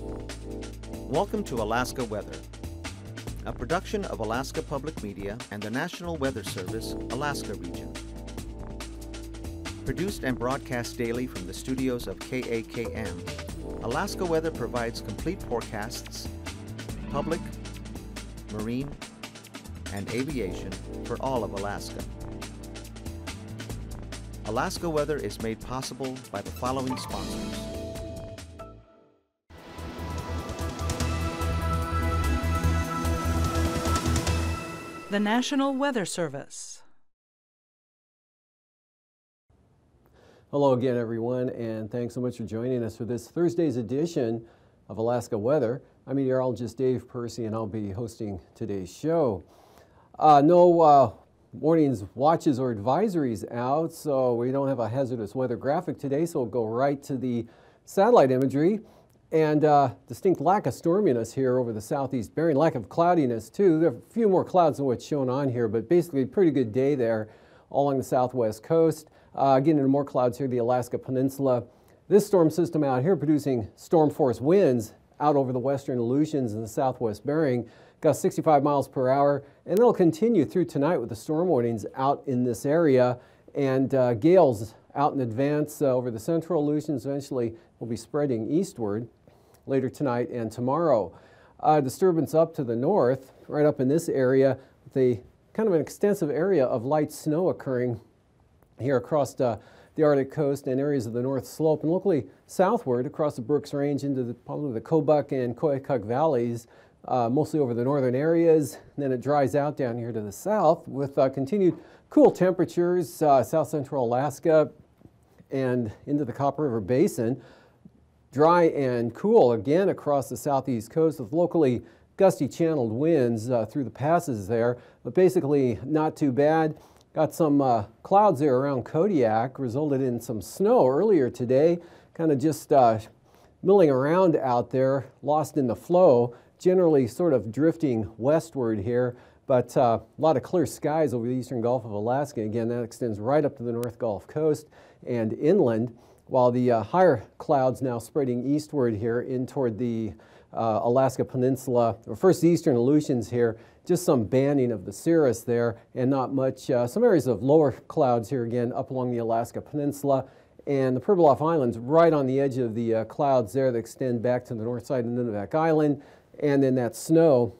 Welcome to Alaska Weather, a production of Alaska Public Media and the National Weather Service, Alaska Region. Produced and broadcast daily from the studios of KAKM, Alaska Weather provides complete forecasts, public, marine, and aviation for all of Alaska. Alaska Weather is made possible by the following sponsors. The National Weather Service. Hello again, everyone, and thanks so much for joining us for this Thursday's edition of Alaska Weather. I'm meteorologist Dave Percy, and I'll be hosting today's show. No warnings, watches, or advisories out, so we don't have a hazardous weather graphic today, so we'll go right to the satellite imagery. And distinct lack of storminess here over the southeast Bering, lack of cloudiness too. There are a few more clouds than what's shown on here, but basically a pretty good day there all along the southwest coast. Getting into more clouds here, the Alaska Peninsula. This storm system out here producing storm force winds out over the western Aleutians and the southwest Bering. Got 65 miles per hour, and it'll continue through tonight with the storm warnings out in this area, and gales out in advance over the central Aleutians. Eventually will be spreading eastward later tonight and tomorrow. Disturbance up to the north, right up in this area, with a kind of an extensive area of light snow occurring here across the Arctic coast and areas of the North Slope, and locally southward across the Brooks Range into probably the Kobuk and Koyukuk valleys, mostly over the northern areas. And then it dries out down here to the south with continued cool temperatures, south central Alaska and into the Copper River Basin. Dry and cool again across the southeast coast with locally gusty channeled winds through the passes there, but basically not too bad. Got some clouds there around Kodiak, resulted in some snow earlier today, kind of just milling around out there, lost in the flow, generally sort of drifting westward here, but a lot of clear skies over the eastern Gulf of Alaska. Again, that extends right up to the North Gulf Coast and inland, while the higher clouds now spreading eastward here in toward the Alaska Peninsula, or first the eastern Aleutians here, just some banding of the cirrus there and not much, some areas of lower clouds here again up along the Alaska Peninsula, and the Pribilof Islands right on the edge of the clouds there that extend back to the north side of Nunivak Island, and then that snow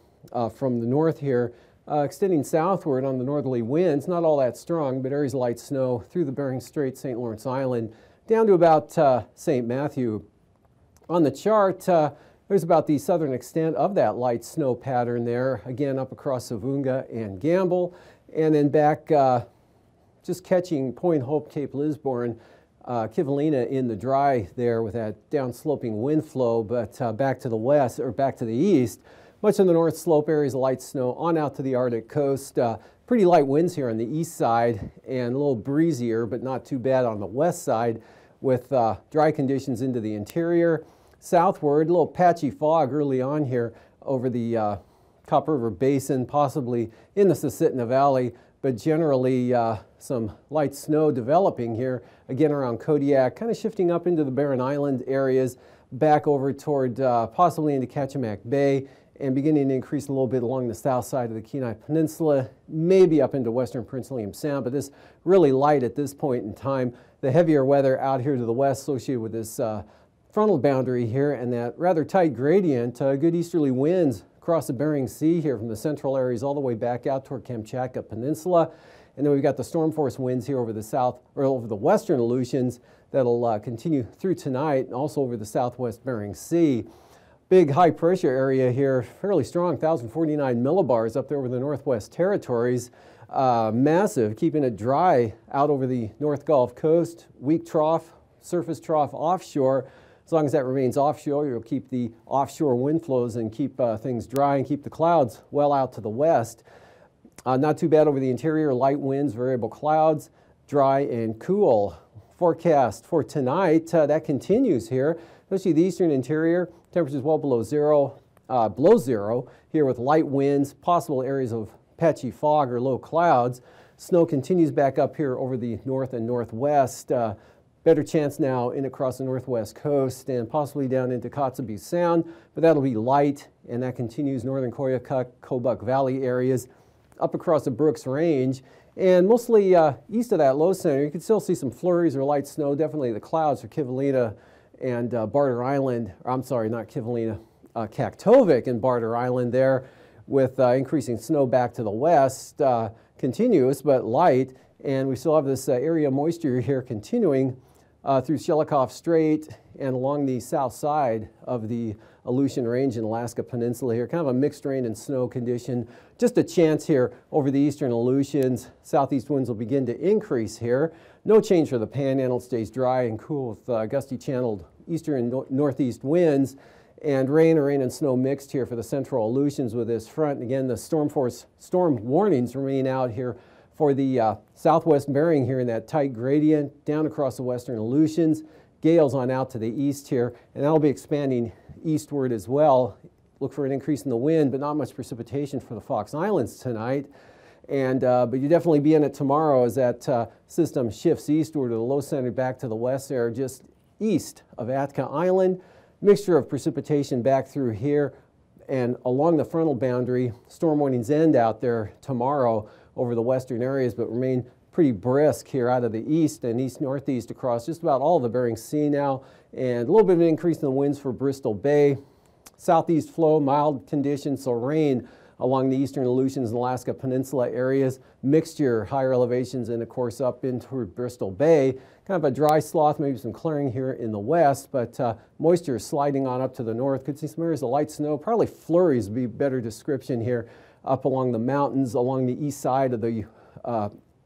from the north here extending southward on the northerly winds, not all that strong, but areas of light snow through the Bering Strait, St. Lawrence Island, down to about St. Matthew. On the chart, there's about the southern extent of that light snow pattern there, again up across Savunga and Gamble, and then back just catching Point Hope, Cape Lisburne, Kivalina in the dry there with that downsloping wind flow, but back to the west, or back to the east, much of the North Slope areas of light snow on out to the Arctic coast. Pretty light winds here on the east side and a little breezier, but not too bad on the west side with dry conditions into the interior. Southward, a little patchy fog early on here over the Copper River Basin, possibly in the Susitna Valley, but generally some light snow developing here, again around Kodiak, kind of shifting up into the Barren Island areas, back over toward possibly into Kachemak Bay, and beginning to increase a little bit along the south side of the Kenai Peninsula, maybe up into western Prince William Sound, but this really light at this point in time. The heavier weather out here to the west associated with this frontal boundary here and that rather tight gradient, good easterly winds across the Bering Sea here from the central areas all the way back out toward Kamchatka Peninsula. And then we've got the storm force winds here over the south, or over the western Aleutians that'll continue through tonight, and also over the southwest Bering Sea. Big high pressure area here, fairly strong, 1,049 millibars up there over the Northwest Territories. Massive, keeping it dry out over the North Gulf Coast. Weak trough, surface trough offshore. As long as that remains offshore, you'll keep the offshore wind flows and keep things dry and keep the clouds well out to the west. Not too bad over the interior, light winds, variable clouds, dry and cool. Forecast for tonight, that continues here, especially the eastern interior. Temperatures well below zero here with light winds, possible areas of patchy fog or low clouds. Snow continues back up here over the north and northwest. Better chance now in across the northwest coast and possibly down into Kotzebue Sound, but that'll be light, and that continues northern Koyukuk, Kobuk Valley areas up across the Brooks Range. And mostly east of that low center, you can still see some flurries or light snow. Definitely the clouds for Kivalina and Barter Island. I'm sorry, not Kivalina, Kaktovik and Barter Island there, with increasing snow back to the west, continuous but light. And we still have this area of moisture here continuing through Shelikof Strait and along the south side of the Aleutian Range and Alaska Peninsula here. Kind of a mixed rain and snow condition. Just a chance here over the eastern Aleutians. Southeast winds will begin to increase here. No change for the Panhandle. It stays dry and cool with gusty channeled eastern and northeast winds. And rain and snow mixed here for the central Aleutians with this front. And again, the storm warnings remain out here for the southwest bearing here in that tight gradient down across the western Aleutians. Gales on out to the east here, and that'll be expanding eastward as well. Look for an increase in the wind, but not much precipitation for the Fox Islands tonight. And but you definitely be in it tomorrow as that system shifts eastward to the low center back to the west there, just east of Atka Island. Mixture of precipitation back through here and along the frontal boundary. Storm warnings end out there tomorrow over the western areas, but remain pretty brisk here out of the east and east-northeast across just about all of the Bering Sea now. And a little bit of an increase in the winds for Bristol Bay. Southeast flow, mild conditions, so rain along the eastern Aleutians and Alaska Peninsula areas. Mixture, higher elevations, and of course up into Bristol Bay. Kind of a dry sloth, maybe some clearing here in the west, but moisture sliding on up to the north. Could see some areas of light snow, probably flurries would be a better description here up along the mountains, along the east side of the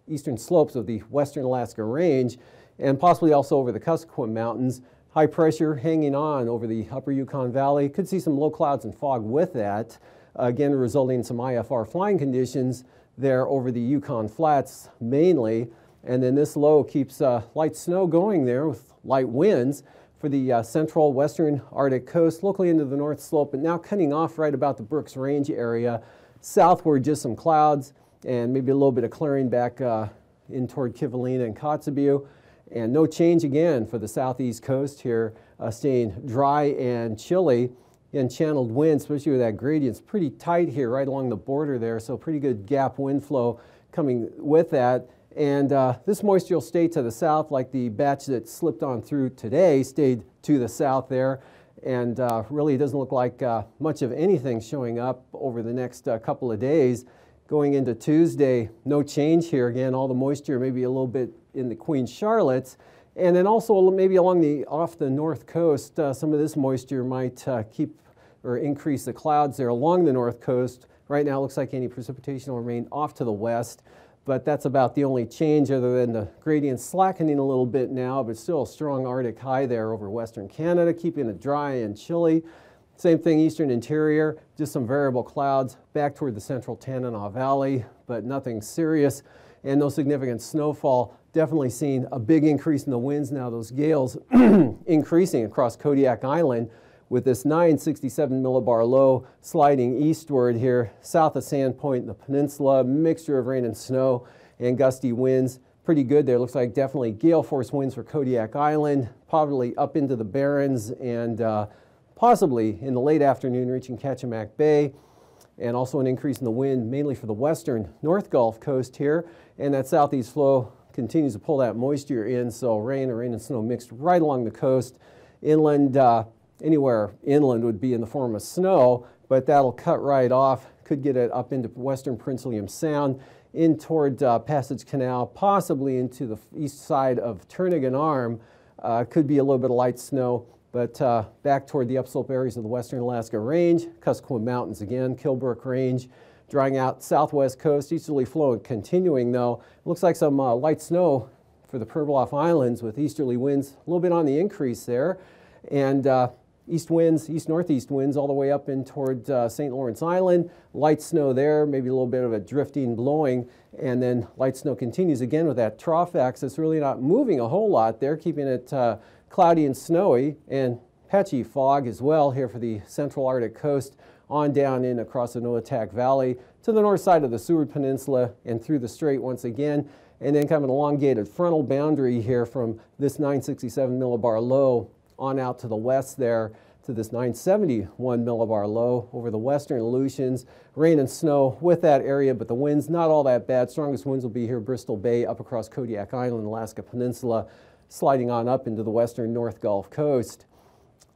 eastern slopes of the western Alaska Range, and possibly also over the Kuskokwim Mountains. High pressure hanging on over the upper Yukon Valley. Could see some low clouds and fog with that. Again, resulting in some IFR flying conditions there over the Yukon Flats mainly. And then this low keeps light snow going there with light winds for the central western Arctic coast, locally into the north slope, but now cutting off right about the Brooks Range area. Southward, just some clouds and maybe a little bit of clearing back in toward Kivalina and Kotzebue. And no change again for the southeast coast here, staying dry and chilly. And channeled wind, especially with that gradient, it's pretty tight here right along the border there, so pretty good gap wind flow coming with that. And this moisture will stay to the south, like the batch that slipped on through today stayed to the south there. And really doesn't look like much of anything showing up over the next couple of days. Going into Tuesday, no change here. Again, all the moisture maybe a little bit in the Queen Charlottes. And then also maybe along off the north coast, some of this moisture might keep or increase the clouds there along the north coast. Right now it looks like any precipitation will remain off to the west, but that's about the only change other than the gradient slackening a little bit now, but still a strong Arctic high there over western Canada, keeping it dry and chilly. Same thing eastern interior, just some variable clouds back toward the central Tanana Valley, but nothing serious and no significant snowfall. Definitely seeing a big increase in the winds now, those gales increasing across Kodiak Island, with this 967 millibar low sliding eastward here, south of Sandpoint in the peninsula. Mixture of rain and snow and gusty winds. Pretty good there. Looks like definitely gale force winds for Kodiak Island, probably up into the Barrens and possibly in the late afternoon reaching Kachemak Bay. And also an increase in the wind mainly for the western North Gulf coast here. And that southeast flow continues to pull that moisture in, so rain and snow mixed right along the coast. Inland, anywhere inland would be in the form of snow, but that'll cut right off. Could get it up into western Prince William Sound, in toward Passage Canal, possibly into the east side of Turnagain Arm. Could be a little bit of light snow, but back toward the upslope areas of the western Alaska Range, Kuskokwim Mountains again, Kilbrook Range, drying out southwest coast, easterly flow continuing though. Looks like some light snow for the Pribilof Islands with easterly winds a little bit on the increase there. And east winds, east-northeast winds all the way up in toward St. Lawrence Island. Light snow there, maybe a little bit of a drifting, blowing, and then light snow continues again with that trough axis really not moving a whole lot there, keeping it cloudy and snowy, and patchy fog as well here for the central Arctic coast on down in across the Noatak Valley to the north side of the Seward Peninsula and through the strait once again. and then kind of an elongated frontal boundary here from this 967 millibar low on out to the west there to this 971 millibar low over the western Aleutians. Rain and snow with that area, but the winds not all that bad. Strongest winds will be here Bristol Bay, up across Kodiak Island, Alaska Peninsula, sliding on up into the western North Gulf Coast.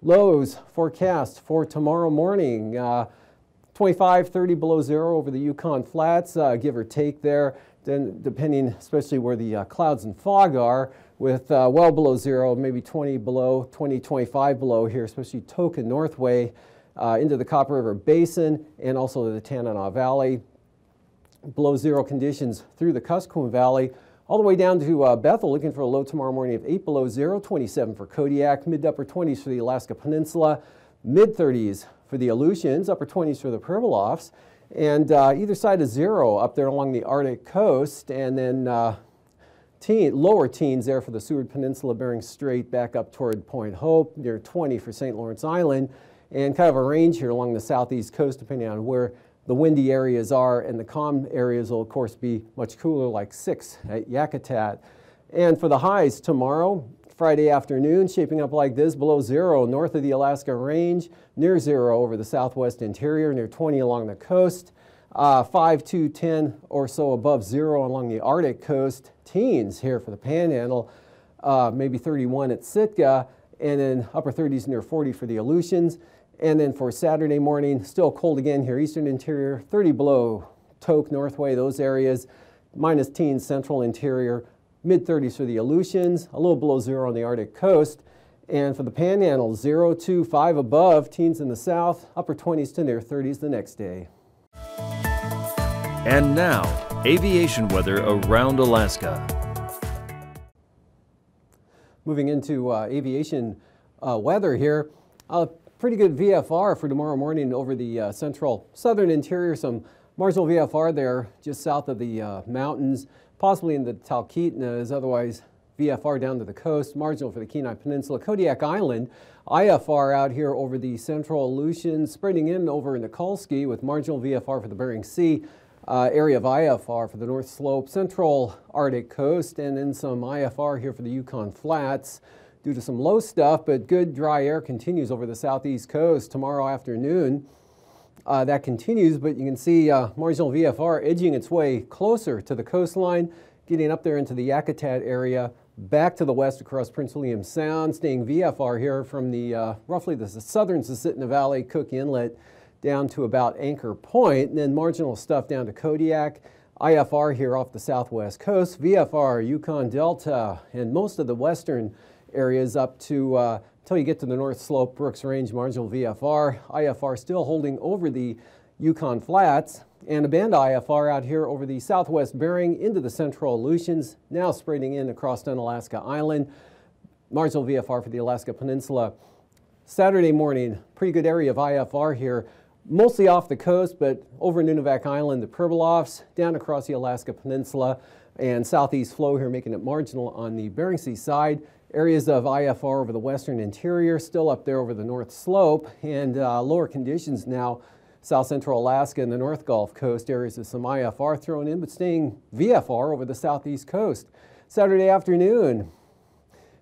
Lows forecast for tomorrow morning, 25, 30 below zero over the Yukon Flats, give or take there. Then depending especially where the clouds and fog are, with well below zero, maybe 20 below, 20, 25 below here, especially Token Northway into the Copper River Basin and also the Tanana Valley. Below zero conditions through the Kuskokwim Valley, all the way down to Bethel, looking for a low tomorrow morning of 8 below zero, 27 for Kodiak, mid to upper 20s for the Alaska Peninsula, mid 30s for the Aleutians, upper 20s for the Pribilofs, and either side of zero up there along the Arctic coast, and then lower teens there for the Seward Peninsula, Bering Strait back up toward Point Hope, near 20 for St. Lawrence Island, and kind of a range here along the southeast coast depending on where the windy areas are, and the calm areas will of course be much cooler, like 6 at Yakutat. And for the highs tomorrow, Friday afternoon, shaping up like this, below zero north of the Alaska Range, near zero over the southwest interior, near 20 along the coast, 5 to 10 or so above zero along the Arctic coast, teens here for the Panhandle, maybe 31 at Sitka, and then upper 30s near 40 for the Aleutians. And then for Saturday morning, still cold again here, eastern interior, 30 below Tok, Northway, those areas, minus teens central interior, mid 30s for the Aleutians, a little below zero on the Arctic coast. And for the Panhandle, 0 to 5 above, teens in the south, upper 20s to near 30s the next day. And now, aviation weather around Alaska. Moving into aviation weather here. Pretty good VFR for tomorrow morning over the central southern interior. Some marginal VFR there just south of the mountains, possibly in the Talkeetnas, otherwise VFR down to the coast, marginal for the Kenai Peninsula. Kodiak Island, IFR out here over the central Aleutians, spreading in over into Nikolsky with marginal VFR for the Bering Sea, area of IFR for the North Slope, central Arctic coast, and then some IFR here for the Yukon Flats. Due to some low stuff, but good dry air continues over the southeast coast tomorrow afternoon. That continues, but you can see marginal VFR edging its way closer to the coastline, getting up there into the Yakutat area, back to the west across Prince William Sound, staying VFR here from the roughly the southern Susitna Valley, Cook Inlet, down to about Anchor Point, and then marginal stuff down to Kodiak. IFR here off the southwest coast, VFR, Yukon Delta, and most of the western areas up to until you get to the North Slope, Brooks Range, marginal VFR. IFR still holding over the Yukon Flats, and a band IFR out here over the southwest Bering into the central Aleutians, now spreading in across Unalaska Island. Marginal VFR for the Alaska Peninsula. Saturday morning, pretty good area of IFR here, mostly off the coast, but over Nunivak Island, the Pribilofs, down across the Alaska Peninsula, and southeast flow here making it marginal on the Bering Sea side. Areas of IFR over the western interior, still up there over the North Slope, and lower conditions now, south central Alaska and the North Gulf Coast, areas of some IFR thrown in, but staying VFR over the southeast coast. Saturday afternoon,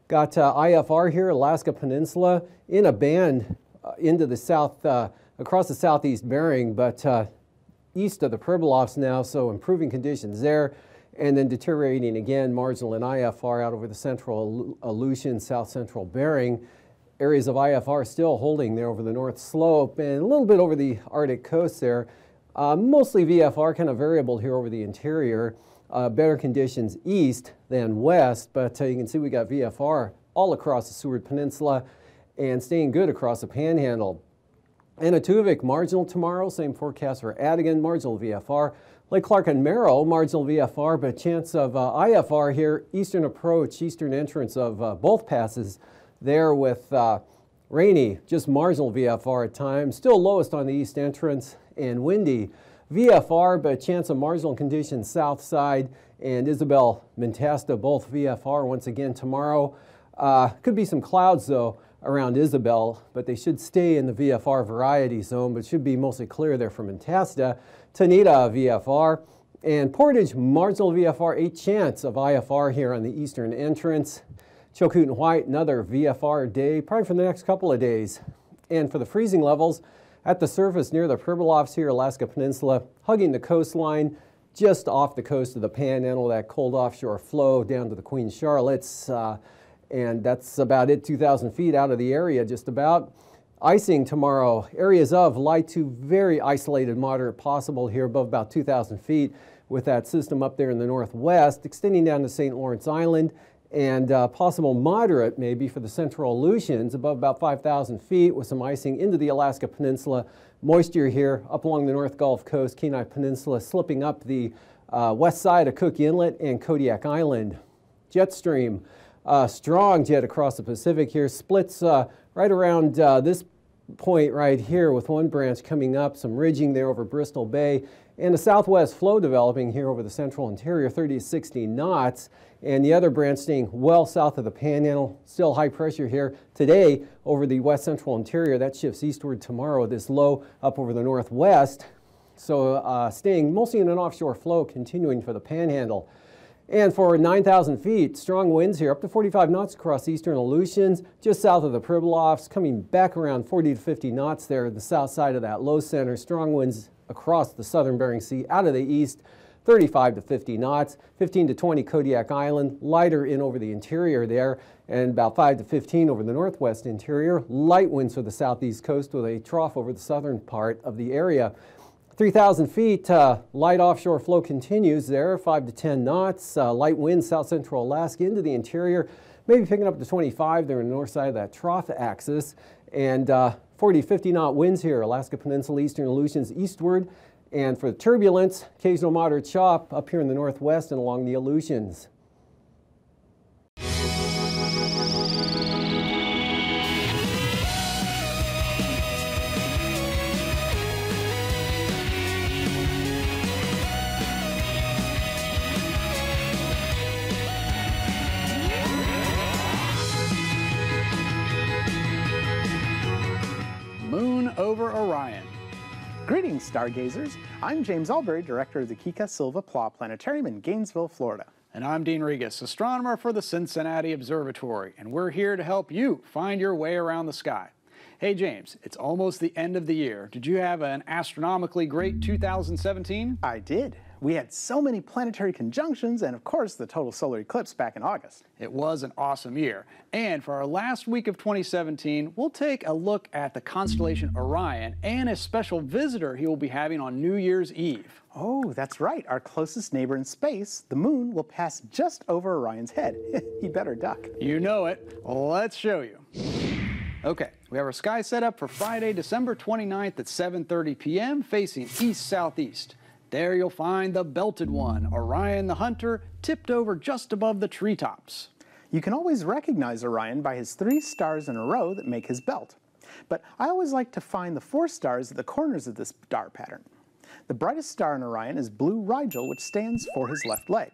got IFR here, Alaska Peninsula, in a band into the south, across the southeast Bering, but east of the Pribilofs now, so improving conditions there. And then deteriorating again, marginal in IFR out over the central Aleutian, south central Bering. Areas of IFR still holding there over the North Slope and a little bit over the Arctic coast there. Mostly VFR, kind of variable here over the interior. Better conditions east than west, but you can see we got VFR all across the Seward Peninsula and staying good across the Panhandle. Anaktuvik, marginal tomorrow, same forecast for Adigan, marginal VFR. Lake Clark and Merrill, marginal VFR, but chance of IFR here, eastern approach, eastern entrance of both passes there with rainy, just marginal VFR at times, still lowest on the east entrance, and windy VFR, but chance of marginal conditions south side, and Isabel, Mentasta, both VFR once again tomorrow. Could be some clouds though around Isabel, but they should stay in the VFR variety zone, but should be mostly clear there from Mentasta. Tanita VFR, And Portage, marginal VFR, 8 chance of IFR here on the eastern entrance. Chilkoot and White, another VFR day, probably for the next couple of days. And for the freezing levels, at the surface near the Pribilofs here, Alaska Peninsula, hugging the coastline, just off the coast of the Panhandle, that cold offshore flow down to the Queen Charlottes. And that's about it, 2,000 feet out of the area, just about. Icing tomorrow, areas of light to very isolated moderate possible here above about 2,000 feet with that system up there in the northwest, extending down to St. Lawrence Island, and possible moderate maybe for the central Aleutians above about 5,000 feet with some icing into the Alaska Peninsula. Moisture here up along the North Gulf Coast, Kenai Peninsula, slipping up the west side of Cook Inlet and Kodiak Island. Jet stream, strong jet across the Pacific here, splits right around this point right here with one branch coming up, some ridging there over Bristol Bay, and a southwest flow developing here over the central interior, 30 to 60 knots, and the other branch staying well south of the Panhandle. Still high pressure here today over the west central interior. That shifts eastward tomorrow, this low up over the northwest. So staying mostly in an offshore flow, continuing for the Panhandle. And for 9,000 feet, strong winds here, up to 45 knots across eastern Aleutians, just south of the Pribilofs, coming back around 40 to 50 knots there at the south side of that low center. Strong winds across the southern Bering Sea out of the east, 35 to 50 knots, 15 to 20 Kodiak Island, lighter in over the interior there, and about 5 to 15 over the northwest interior. Light winds for the southeast coast with a trough over the southern part of the area. 3,000 feet, light offshore flow continues there, 5 to 10 knots, light winds south central Alaska into the interior, maybe picking up to 25 there on the north side of that trough axis, and 40 to 50 knot winds here, Alaska Peninsula, eastern Aleutians eastward, and for the turbulence, occasional moderate chop up here in the northwest and along the Aleutians. Moon over Orion. Greetings, stargazers. I'm James Albury, director of the Kika Silva Pla Planetarium in Gainesville, Florida. And I'm Dehne Regas, astronomer for the Cincinnati Observatory, and we're here to help you find your way around the sky. Hey James, it's almost the end of the year. Did you have an astronomically great 2017? I did. We had so many planetary conjunctions and, of course, the total solar eclipse back in August. It was an awesome year. And for our last week of 2017, we'll take a look at the constellation Orion and a special visitor he will be having on New Year's Eve. Oh, that's right. Our closest neighbor in space, the moon, will pass just over Orion's head. He better duck. You know it. Let's show you. Okay, we have our sky set up for Friday, December 29th at 7:30 p.m. facing east-southeast. There you'll find the belted one, Orion the Hunter, tipped over just above the treetops. You can always recognize Orion by his 3 stars in a row that make his belt. But I always like to find the 4 stars at the corners of this star pattern. The brightest star in Orion is Blue Rigel, which stands for his left leg.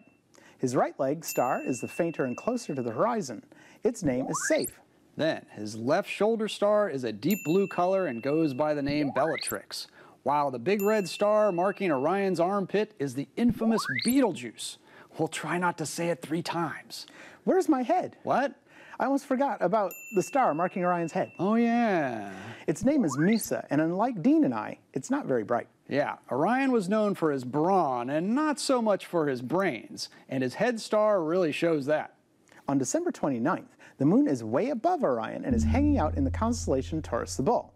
His right leg star is the fainter and closer to the horizon. Its name is Safe. Then, his left shoulder star is a deep blue color and goes by the name Bellatrix, while the big red star marking Orion's armpit is the infamous Betelgeuse. We'll try not to say it 3 times. Where's my head? What? I almost forgot about the star marking Orion's head. Oh yeah. Its name is Mesa, and unlike Dehne and I, it's not very bright. Yeah, Orion was known for his brawn and not so much for his brains, and his head star really shows that. On December 29th, the moon is way above Orion and is hanging out in the constellation Taurus the Bull.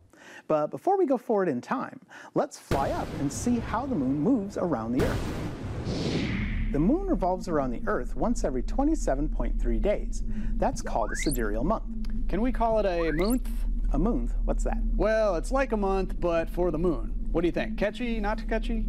But before we go forward in time, let's fly up and see how the moon moves around the Earth. The moon revolves around the Earth once every 27.3 days. That's called a sidereal month. Can we call it a month? A month? What's that? Well, it's like a month, but for the moon. What do you think? Catchy? Not catchy?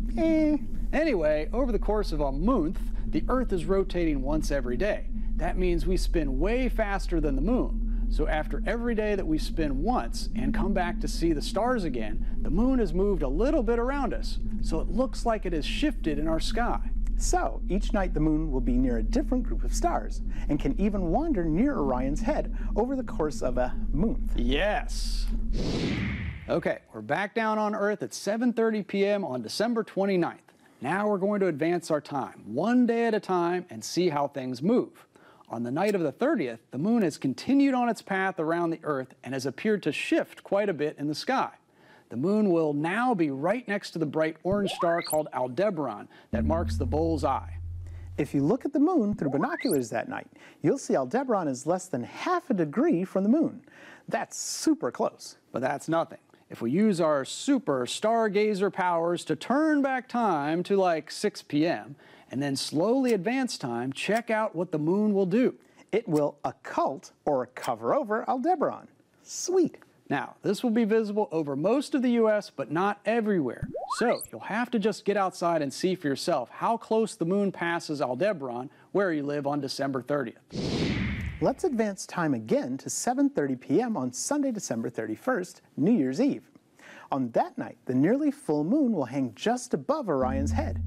Anyway, over the course of a month, the Earth is rotating once every day. That means we spin way faster than the moon. So after every day that we spin once and come back to see the stars again, the moon has moved a little bit around us. So it looks like it has shifted in our sky. So each night the moon will be near a different group of stars and can even wander near Orion's head over the course of a month. Yes. Okay, we're back down on Earth at 7:30 p.m. on December 29th. Now we're going to advance our time, one day at a time, and see how things move. On the night of the 30th, the moon has continued on its path around the Earth and has appeared to shift quite a bit in the sky. The moon will now be right next to the bright orange star called Aldebaran that marks the bull's eye. If you look at the moon through binoculars that night, you'll see Aldebaran is less than half a degree from the moon. That's super close. But that's nothing. If we use our super stargazer powers to turn back time to like 6 p.m. and then slowly advance time, check out what the moon will do. It will occult or cover over Aldebaran. Sweet. Now, this will be visible over most of the U.S., but not everywhere. So you'll have to just get outside and see for yourself how close the moon passes Aldebaran where you live on December 30th. Let's advance time again to 7:30 p.m. on Sunday, December 31st, New Year's Eve. On that night, the nearly full moon will hang just above Orion's head.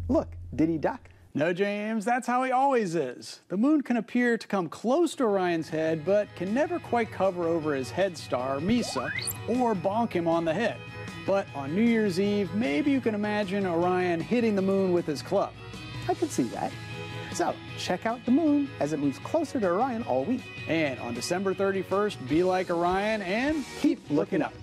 Look, did he duck? No, James, that's how he always is. The moon can appear to come close to Orion's head, but can never quite cover over his head star, Mesa, or bonk him on the head. But on New Year's Eve, maybe you can imagine Orion hitting the moon with his club. I could see that. So, check out the moon as it moves closer to Orion all week. And on December 31st, be like Orion and keep looking up.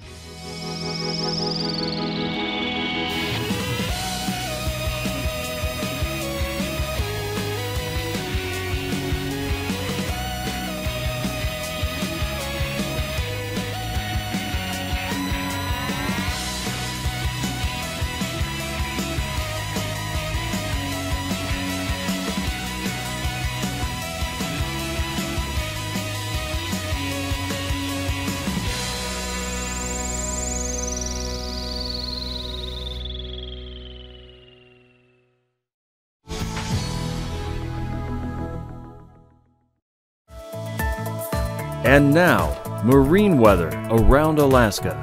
And now, marine weather around Alaska.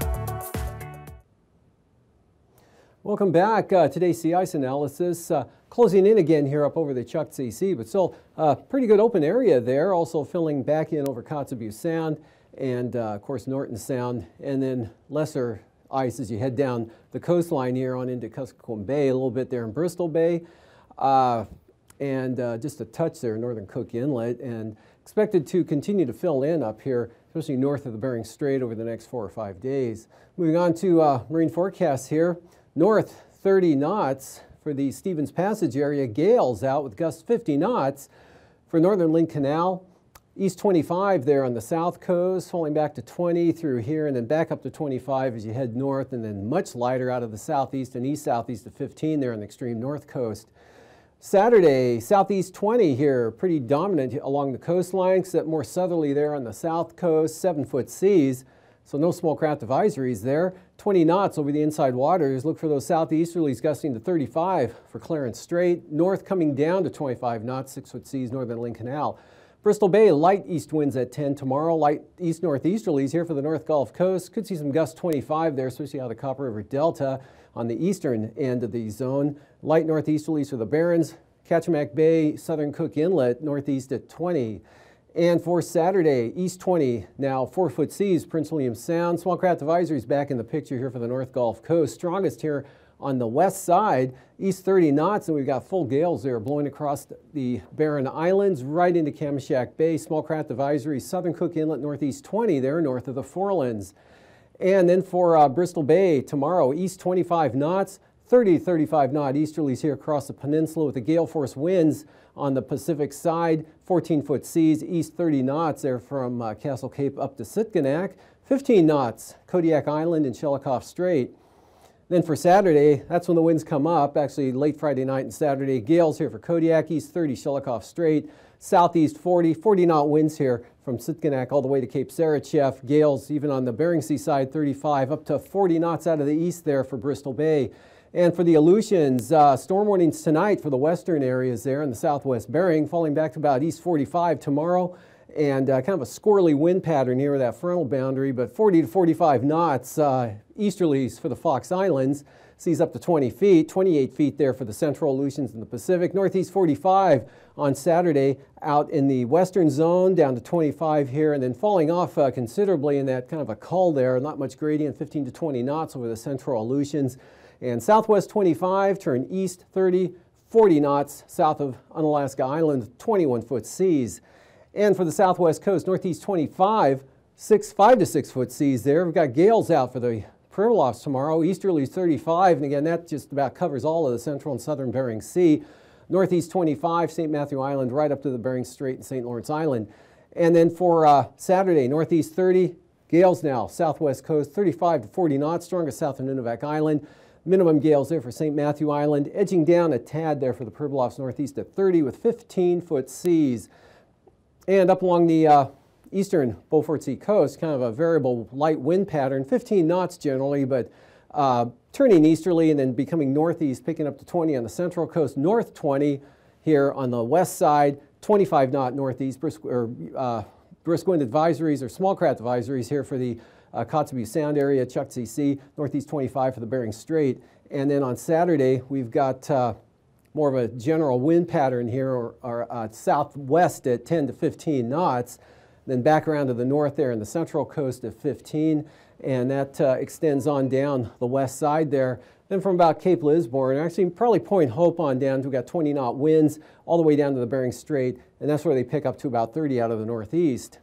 Welcome back. Today's sea ice analysis. Closing in again here up over the Chukchi Sea, but still a pretty good open area there. Also filling back in over Kotzebue Sound and, of course, Norton Sound, and then lesser ice as you head down the coastline here on into Kuskokwim Bay, a little bit there in Bristol Bay, and just a touch there in northern Cook Inlet, and expected to continue to fill in up here, especially north of the Bering Strait over the next 4 or 5 days. Moving on to marine forecasts here. North 30 knots for the Stevens Passage area. Gales out with gusts 50 knots for northern Lynn Canal. East 25 there on the south coast, falling back to 20 through here, and then back up to 25 as you head north, and then much lighter out of the southeast and east-southeast to 15 there on the extreme north coast. Saturday, southeast 20 here, pretty dominant along the coastline, except more southerly there on the south coast, 7-foot seas, so no small craft advisories there. 20 knots over the inside waters. Look for those southeasterlies gusting to 35 for Clarence Strait. North coming down to 25 knots, 6-foot seas, northern Lynn Canal. Bristol Bay, light east winds at 10 tomorrow. Light east-northeasterlies here for the North Gulf Coast. Could see some gusts 25 there, especially out of the Copper River Delta on the eastern end of the zone. Light northeasterlies for the Barrens. Kachemak Bay, southern Cook Inlet, northeast at 20. And for Saturday, east 20, now 4-foot seas, Prince William Sound. Small craft advisories back in the picture here for the North Gulf Coast. Strongest here on the west side, east 30 knots, and we've got full gales there blowing across the Barren Islands right into Kamishak Bay. Small craft advisories, southern Cook Inlet, northeast 20 there, north of the Forelands. And then for Bristol Bay tomorrow, east 25 knots, 30 to 35 knot easterlies here across the peninsula with the gale force winds on the Pacific side, 14-foot seas, east 30 knots there from Castle Cape up to Sitkinak, 15 knots, Kodiak Island and Shelikof Strait. Then for Saturday, that's when the winds come up, actually late Friday night and Saturday. Gales here for Kodiak, east 30, Shelikof Strait, southeast 40 knot winds here from Sitkinak all the way to Cape Sarachev. Gales even on the Bering Sea side, 35, up to 40 knots out of the east there for Bristol Bay. And for the Aleutians, storm warnings tonight for the western areas there in the southwest Bering, falling back to about east 45 tomorrow. and kind of a squirrely wind pattern here with that frontal boundary, but 40 to 45 knots easterlies for the Fox Islands. Seas up to 20 feet, 28 feet there for the central Aleutians and the Pacific. Northeast 45 on Saturday out in the western zone, down to 25 here, and then falling off considerably in that kind of a cull there. Not much gradient, 15 to 20 knots over the central Aleutians. And southwest 25, turn east 30, 40 knots south of Unalaska Island, 21-foot seas. And for the southwest coast, northeast 25, 5 to 6 foot seas there. We've got gales out for the Pribilofs tomorrow, easterlies 35, and again that just about covers all of the central and southern Bering Sea. Northeast 25, St. Matthew Island right up to the Bering Strait and St. Lawrence Island. And then for Saturday, northeast 30, gales now, southwest coast 35 to 40 knots, strongest south of Nunivak Island. Minimum gales there for St. Matthew Island, edging down a tad there for the Pribilofs northeast at 30 with 15-foot seas. And up along the eastern Beaufort Sea coast, kind of a variable light wind pattern, 15 knots generally, but turning easterly and then becoming northeast, picking up to 20 on the central coast, north 20 here on the west side, 25 knot northeast, brisk wind advisories or small craft advisories here for the Kotzebue Sound area, Chukchi Sea, northeast 25 for the Bering Strait. And then on Saturday, we've got more of a general wind pattern here, or southwest at 10 to 15 knots. Then back around to the north there in the central coast at 15, and that extends on down the west side there. Then from about Cape Lisburne, actually probably Point Hope on down, we've got 20 knot winds all the way down to the Bering Strait, and that's where they pick up to about 30 out of the northeast.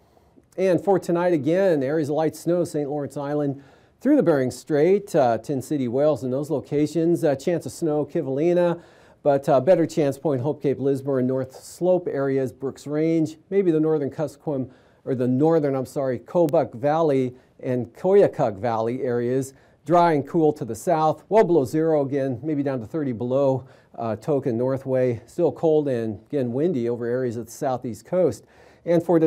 And for tonight again, areas of light snow, St. Lawrence Island through the Bering Strait, Tin City, Wales, in those locations. Chance of snow, Kivalina, but better chance Point Hope, Cape Lisburne, North Slope areas, Brooks Range, maybe the northern Kuskokwim, or the northern, Kobuk Valley and Koyukuk Valley areas. Dry and cool to the south, well below zero again, maybe down to 30 below Token Northway. Still cold and again windy over areas of the southeast coast. And for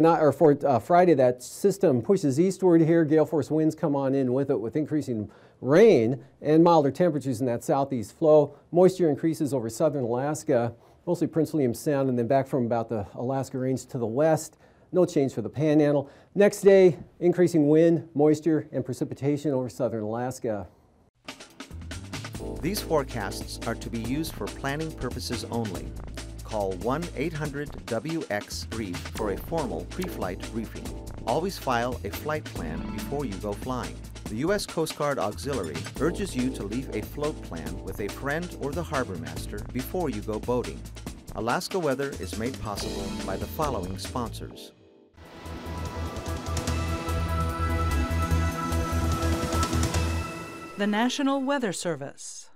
Friday, that system pushes eastward here. Gale force winds come on in with it with increasing rain and milder temperatures in that southeast flow. Moisture increases over southern Alaska, mostly Prince William Sound, and then back from about the Alaska Range to the west. No change for the Panhandle. Next day, increasing wind, moisture, and precipitation over southern Alaska. These forecasts are to be used for planning purposes only. Call 1-800-WX brief for a formal pre-flight briefing. Always file a flight plan before you go flying. The U.S. Coast Guard Auxiliary urges you to leave a float plan with a friend or the harbor master before you go boating. Alaska Weather is made possible by the following sponsors. The National Weather Service.